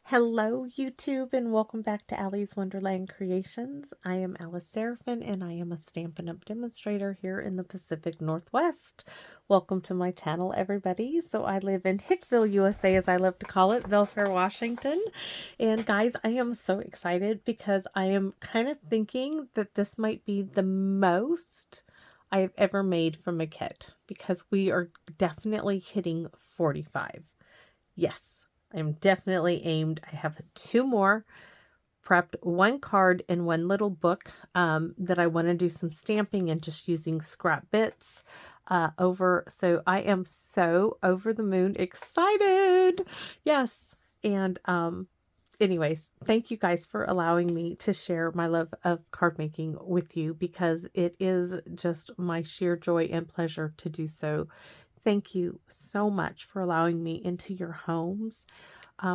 Hello, YouTube, and welcome back to Allie's Wonderland Creations. I am Alice Seraphin, and I am a Stampin' Up! Demonstrator here in the Pacific Northwest. Welcome to my channel, everybody. So I live in Hickville, USA, as I love to call it, Belfair, Washington. And guys, I am so excited because I am kind of thinking that this might be the most I've ever made from a kit, because we are definitely hitting 45. Yes. I'm definitely aimed. I have 2 more prepped, 1 card and 1 little book that I want to do some stamping and just using scrap bits over. So I am so over the moon excited. Yes. And anyways, thank you guys for allowing me to share my love of card making with you, because it is just my sheer joy and pleasure to do so. Thank you so much for allowing me into your homes,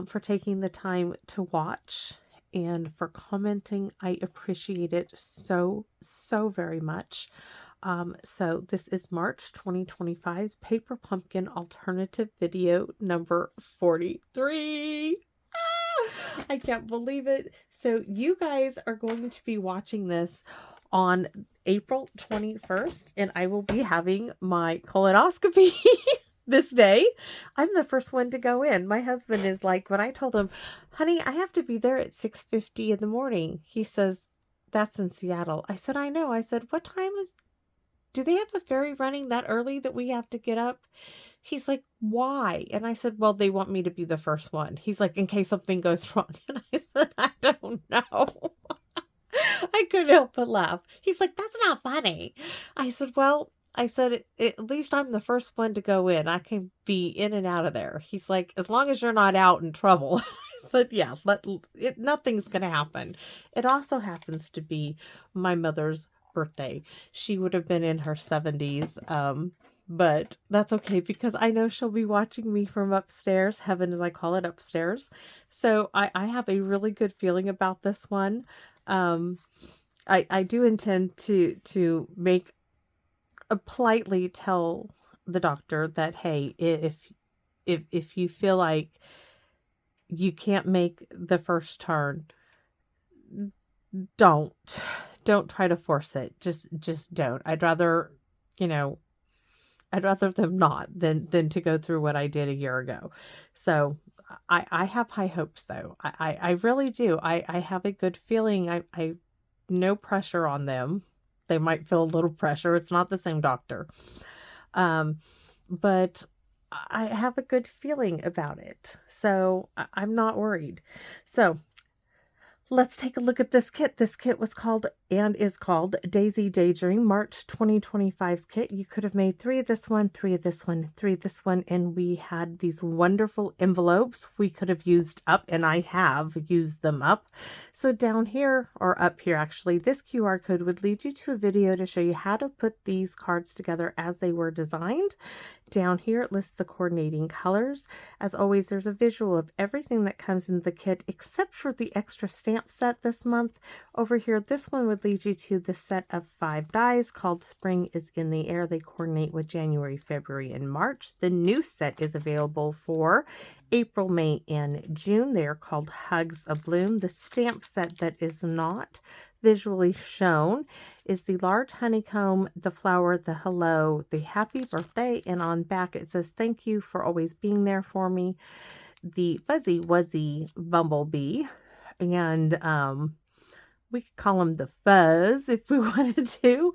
for taking the time to watch, and for commenting. I appreciate it so very much. So this is March 2025's Paper Pumpkin Alternative video number 43. I can't believe it. So you guys are going to be watching this on April 21st, and I will be having my colonoscopy this day. I'm the first one to go in. My husband is like, when I told him, honey, I have to be there at 6:50 in the morning, he says, that's in Seattle. I said, I know. I said, what time do they have a ferry running that early that we have to get up? He's like, why? And I said, well, they want me to be the first one. He's like, in case something goes wrong. And I said, I don't know. I couldn't help but laugh. He's like, that's not funny. I said, well, at least I'm the first one to go in. I can be in and out of there. He's like, as long as you're not out in trouble. I said, yeah, nothing's going to happen. It also happens to be my mother's birthday. She would have been in her 70s. But that's okay, because I know she'll be watching me from upstairs, heaven as I call it, upstairs. So I have a really good feeling about this one. I do intend to make politely tell the doctor that, hey, if you feel like you can't make the first turn, don't try to force it. Just don't. I'd rather them not than to go through what I did a year ago. So I have high hopes, though. I really do. I have a good feeling. I no pressure on them. They might feel a little pressure. It's not the same doctor. But I have a good feeling about it. So I'm not worried. So let's take a look at this kit. This kit was called and is called Daydream, March 2025's kit. You could have made 3 of this one, 3 of this one, 3 of this one, and we had these wonderful envelopes we could have used up, and I have used them up. So down here, or up here actually, this QR code would lead you to a video to show you how to put these cards together as they were designed. Down here, it lists the coordinating colors. As always, there's a visual of everything that comes in the kit, except for the extra stamp set this month. Over here, this one would lead you to the set of 5 dies called Spring is in the Air. They coordinate with January, February, and March. The new set is available for April, May, and June. They are called Hugs a Bloom. The stamp set that is not visually shown is the large honeycomb, the flower, the hello, the happy birthday, and on back it says, thank you for always being there for me, the fuzzy wuzzy bumblebee, and we could call him the fuzz if we wanted to,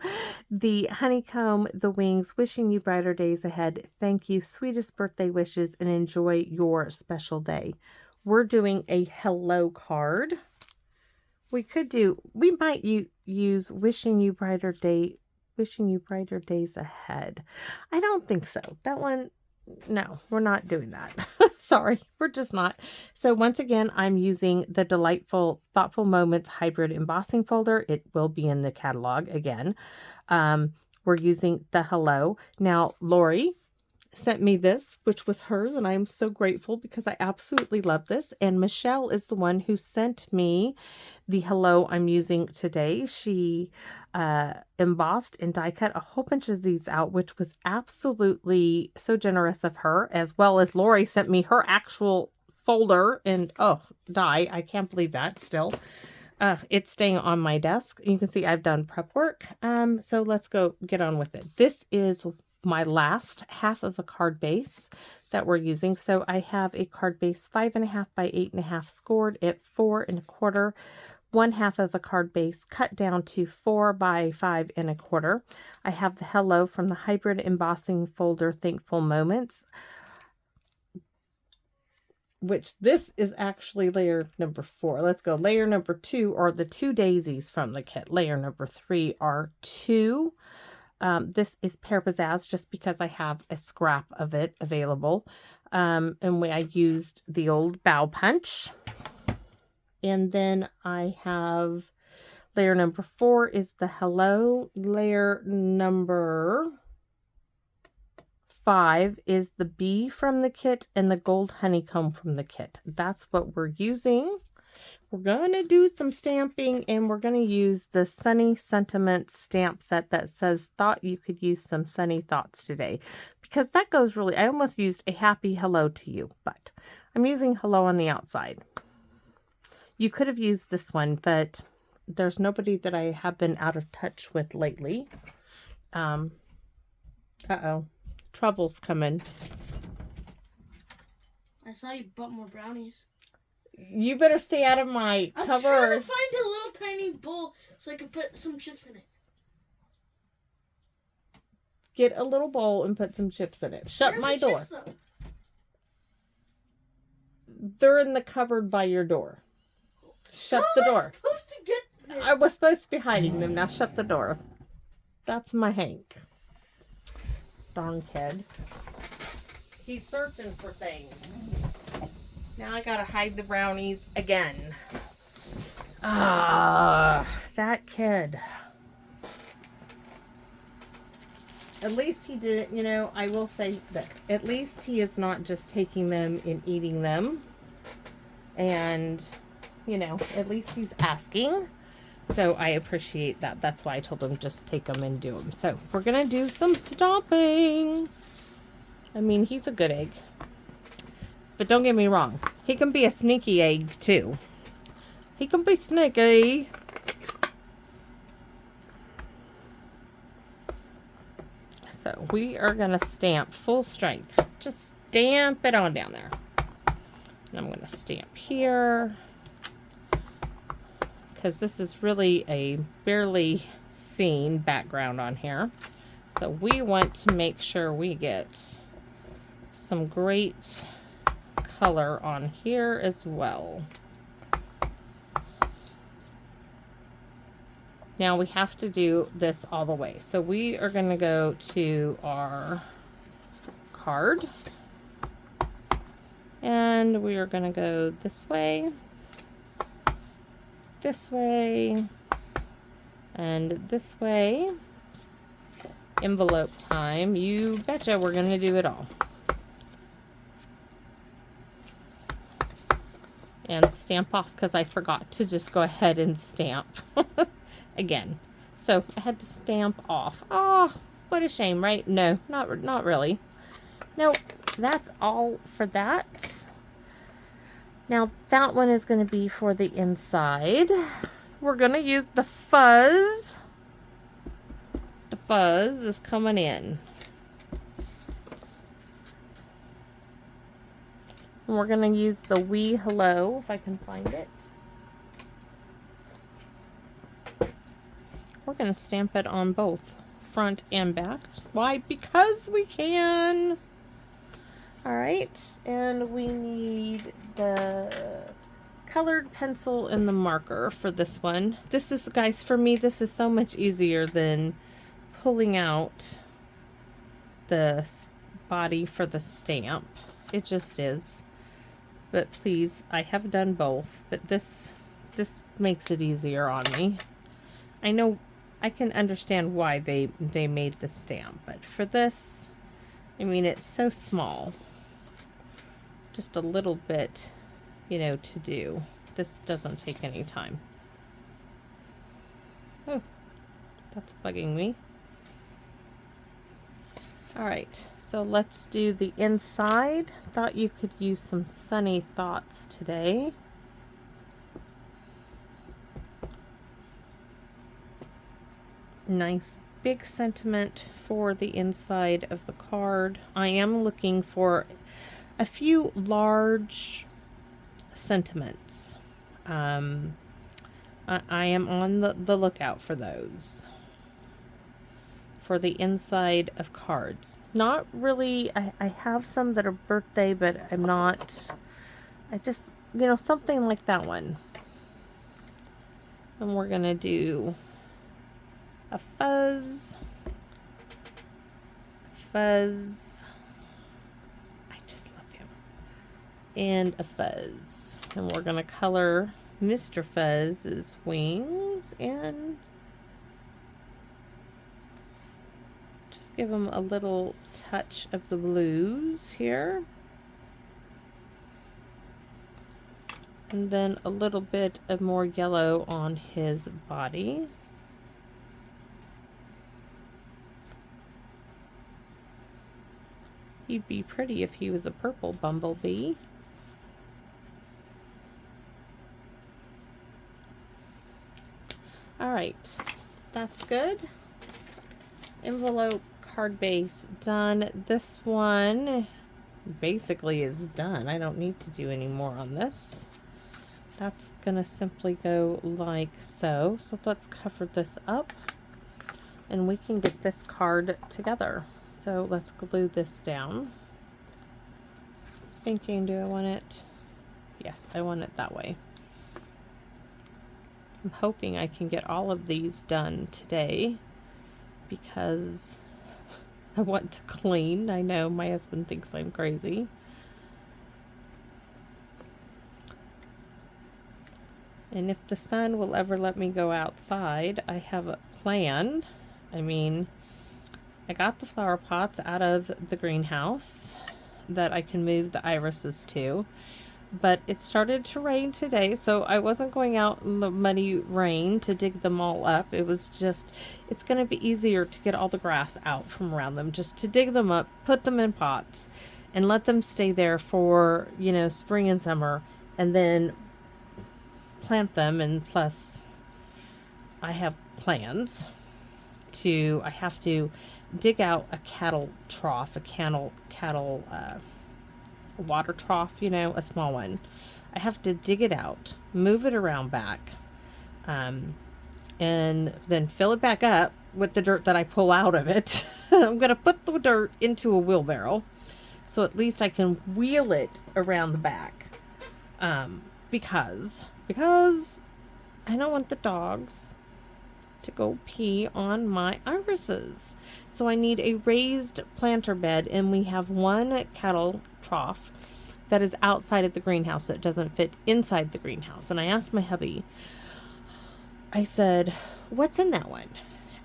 the honeycomb, the wings, wishing you brighter days ahead, thank you, sweetest birthday wishes, and enjoy your special day. We're doing a hello card. We might use wishing you brighter days ahead. I don't think so. That one, no, we're not doing that. Sorry, we're just not. So once again, I'm using the Delightful Thoughtful Moments Hybrid Embossing Folder. It will be in the catalog again. We're using the hello. Now, Lori sent me this, which was hers, and I am so grateful because I absolutely love this. And Michelle is the one who sent me the hello I'm using today. She embossed and die cut a whole bunch of these out, which was absolutely so generous of her, as well as Lori sent me her actual folder and oh, die. I can't believe that still. It's staying on my desk. You can see I've done prep work. So let's go get on with it. This is my last half of a card base that we're using. So I have a card base 5.5 by 8.5 scored at 4 1/4. 1/2 of a card base cut down to 4 by 5 1/4. I have the Hello from the Hybrid Embossing Folder Thankful Moments, which this is actually layer number 4. Let's go. Layer number 2 are the 2 daisies from the kit. Layer number 3 are 2. This is Pear Pizzazz just because I have a scrap of it available. And I used the old bough punch. And then I have layer number 4 is the Hello. Layer number 5 is the bee from the kit and the gold honeycomb from the kit. That's what we're using. We're going to do some stamping and we're going to use the Sunny Sentiments stamp set that says, thought you could use some sunny thoughts today. Because that goes really, I almost used a happy hello to you, but I'm using hello on the outside. You could have used this one, but there's nobody that I have been out of touch with lately. Uh-oh. Trouble's coming. I saw you bought more brownies. You better stay out of my cover. I was trying to find a little tiny bowl so I could put some chips in it. Get a little bowl and put some chips in it. Shut my door. Chips, though? They're in the cupboard by your door. Shut the door. Supposed to get there? I was supposed to be hiding them. Now shut the door. That's my Hank. Darn kid. He's searching for things. Now I gotta hide the brownies again. Ah, that kid. At least he didn't, you know, I will say this. At least he is not just taking them and eating them. And, you know, at least he's asking. So I appreciate that. That's why I told him just take them and do them. So we're going to do some stomping. I mean, he's a good egg. But don't get me wrong. He can be a sneaky egg too. He can be sneaky. So we are going to stamp full strength. Just stamp it on down there. And I'm going to stamp here. Because this is really a barely seen background on here. So we want to make sure we get some great color on here as well. Now we have to do this all the way. So we are going to go to our card. And we are going to go this way, and this way. Envelope time. You betcha we're going to do it all. And stamp off because I forgot to just go ahead and stamp again. So I had to stamp off. Oh, what a shame, right? No, not really. No, that's all for that. Now that one is going to be for the inside. We're going to use the fuzz. The fuzz is coming in. And we're going to use the wee hello, if I can find it. We're going to stamp it on both front and back. Why? Because we can. All right. And we need the colored pencil and the marker for this one. This is, guys, for me, this is so much easier than pulling out the body for the stamp. It just is. But please, I have done both, but this makes it easier on me. I know I can understand why they made the stamp, but for this, I mean, it's so small. Just a little bit, you know, to do. This doesn't take any time. Oh, that's bugging me. All right, So let's do the inside. Thought you could use some sunny thoughts today. Nice big sentiment for the inside of the card. I am looking for a few large sentiments. I am on the lookout for those. For the inside of cards. Not really, I have some that are birthday, but I'm not, I just, you know, something like that one. And we're gonna do a fuzz, I just love him, and a fuzz. And we're gonna color Mr. Fuzz's wings and just give him a little touch of the blues here. And then a little bit of more yellow on his body. He'd be pretty if he was a purple bumblebee. All right, that's good. Envelope card base done. This one basically is done. I don't need to do any more on this. That's gonna simply go like so. So let's cover this up and we can get this card together. So let's glue this down. Thinking, do I want it? Yes, I want it that way. I'm hoping I can get all of these done today because I want to clean. I know my husband thinks I'm crazy. And if the sun will ever let me go outside, I have a plan. I mean, I got the flower pots out of the greenhouse that I can move the irises to. But it started to rain today, so I wasn't going out in the muddy rain to dig them all up. It was just, it's going to be easier to get all the grass out from around them, just to dig them up, put them in pots, and let them stay there for, you know, spring and summer, and then plant them. And plus, I have plans to, I have to dig out a cattle trough, a cattle water trough, you know, a small one. I have to dig it out, move it around back, and then fill it back up with the dirt that I pull out of it. I'm going to put the dirt into a wheelbarrow so at least I can wheel it around the back, because I don't want the dogs to go pee on my irises. So I need a raised planter bed, and we have one cattle trough that is outside of the greenhouse that doesn't fit inside the greenhouse. And I asked my hubby, I said, what's in that one?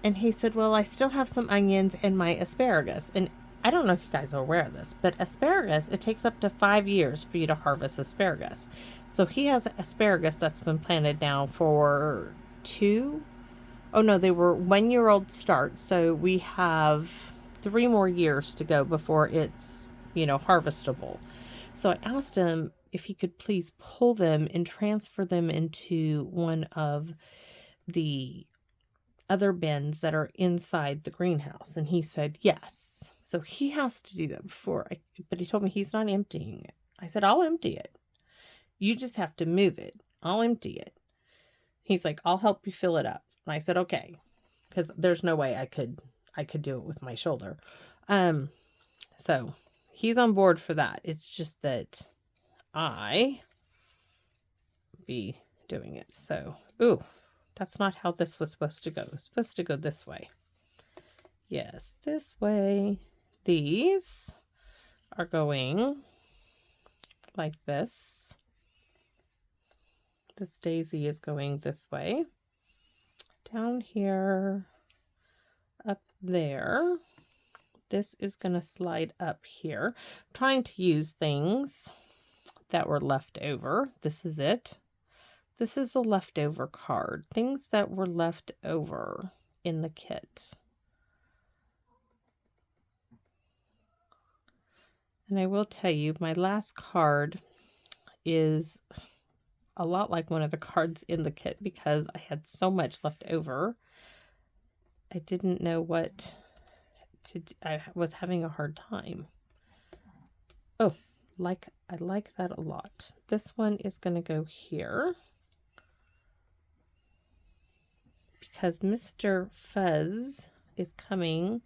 And he said, well, I still have some onions and my asparagus. And I don't know if you guys are aware of this, but asparagus, it takes up to 5 years for you to harvest asparagus. So he has asparagus that's been planted now for they were 1-year-old start. So we have 3 more years to go before it's, you know, harvestable. So I asked him if he could please pull them and transfer them into one of the other bins that are inside the greenhouse. And he said yes. So he has to do that but he told me he's not emptying it. I said, I'll empty it. You just have to move it. I'll empty it. He's like, I'll help you fill it up. And I said, okay, because there's no way I could do it with my shoulder. So he's on board for that. It's just that I be doing it. So, ooh, that's not how this was supposed to go. It was supposed to go this way. Yes, this way. These are going like this. This daisy is going this way. Down here, up there. This is going to slide up here. I'm trying to use things that were left over. This is it. This is a leftover card. Things that were left over in the kit. And I will tell you, my last card is a lot like one of the cards in the kit because I had so much left over. I didn't know what to do. I was having a hard time. Oh, I like that a lot. This one is going to go here because Mr. Fuzz is coming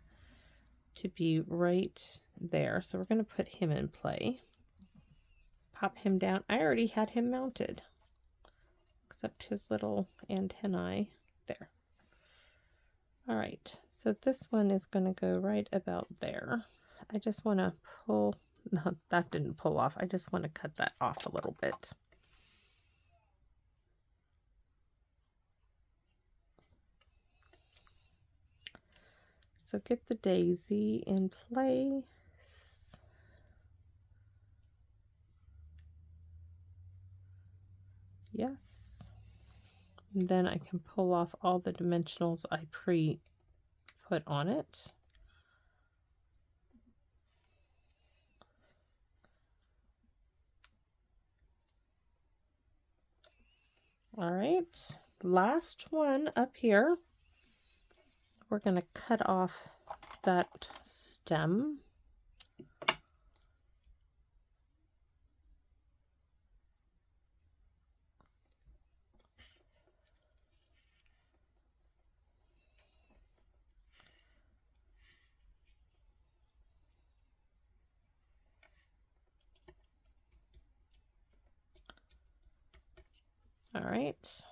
to be right there. So we're going to put him in play. Pop him down. I already had him mounted, except his little antennae there. All right, so this one is going to go right about there. I just want to pull, no, that didn't pull off. I just want to cut that off a little bit. So get the daisy in place. Yes. And then I can pull off all the dimensionals I put on it. All right, last one up here. We're going to cut off that stem. All right,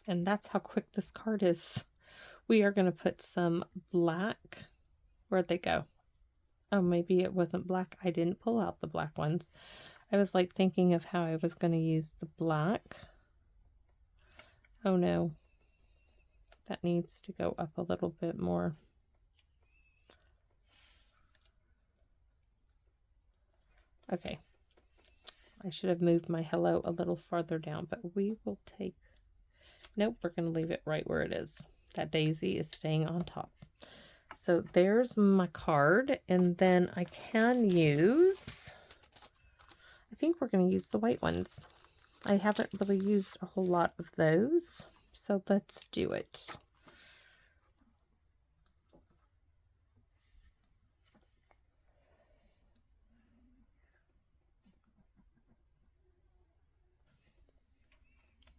and that's how quick this card is. We are going to put some black. Where'd they go? Oh, maybe it wasn't black. I didn't pull out the black ones. I was like thinking of how I was going to use the black. Oh no, that needs to go up a little bit more. Okay, I should have moved my hello a little farther down, but we will take, nope, we're going to leave it right where it is. That daisy is staying on top. So there's my card, and then I can use, I think we're going to use the white ones. I haven't really used a whole lot of those, so let's do it.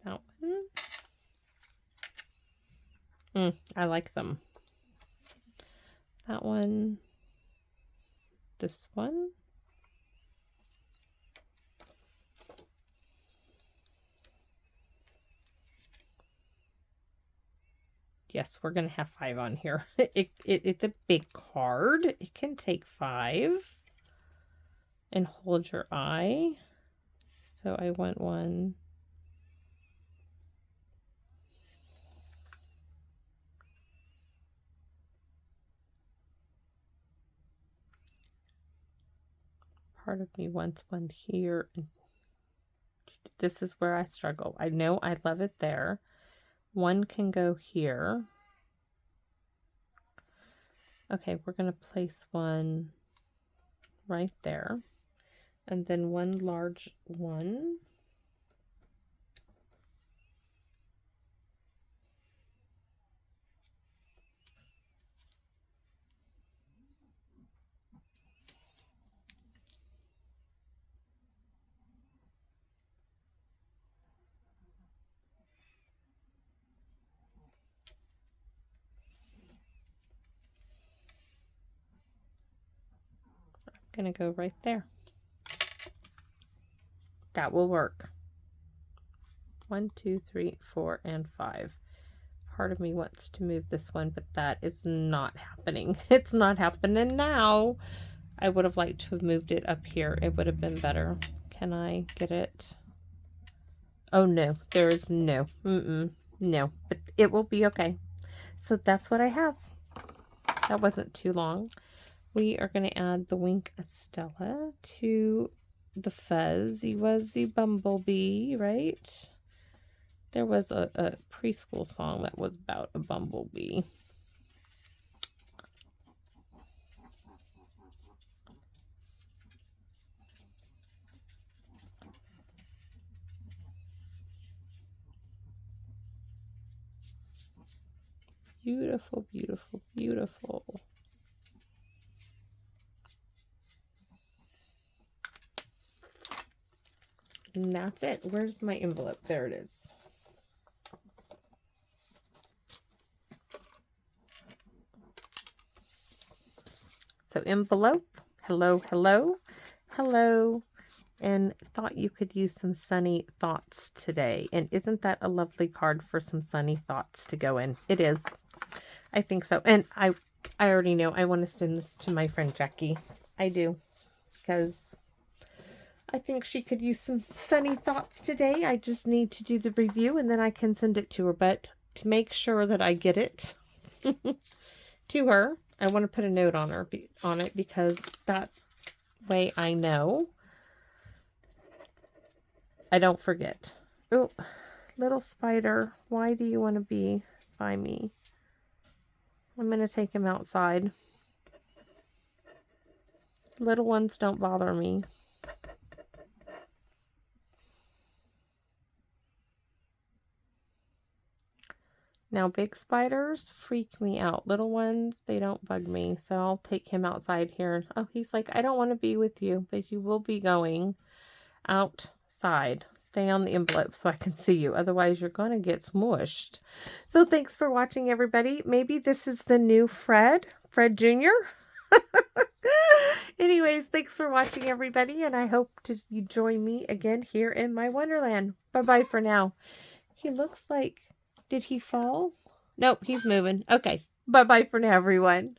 That one. I like them. That one. This one. Yes, we're going to have 5 on here. It's a big card. It can take 5. And hold your eye. So I want one. Part of me wants one here. This is where I struggle. I know I love it there. One can go here. Okay, we're going to place one right there. And then one large one. I'm going to go right there. That will work. 1, 2, 3, 4, and 5. Part of me wants to move this one, but that is not happening. It's not happening now. I would have liked to have moved it up here. It would have been better. Can I get it? Oh no, there is no. No, but it will be okay. So that's what I have. That wasn't too long. We are going to add the Wink Estella to the Fuzzy Wuzzy Bumblebee, right? There was a preschool song that was about a bumblebee. Beautiful, beautiful, beautiful. And that's it. Where's my envelope? There it is. So envelope, hello, hello, hello, and thought you could use some sunny thoughts today. And isn't that a lovely card for some sunny thoughts to go in? It is. I think so. And I already know I want to send this to my friend Jackie. I do. Because I think she could use some sunny thoughts today. I just need to do the review and then I can send it to her. But to make sure that I get it to her, I want to put a note on it because that way I know I don't forget. Oh, little spider, why do you want to be by me? I'm going to take him outside. Little ones don't bother me. Now, big spiders freak me out. Little ones, they don't bug me. So I'll take him outside here. Oh, he's like, I don't want to be with you, but you will be going outside. Stay on the envelope so I can see you. Otherwise, you're going to get smushed. So thanks for watching, everybody. Maybe this is the new Fred Jr. Anyways, thanks for watching, everybody. And I hope you join me again here in my Wonderland. Bye-bye for now. He looks like... Did he fall? Nope, he's moving. Okay. Bye-bye for now, everyone.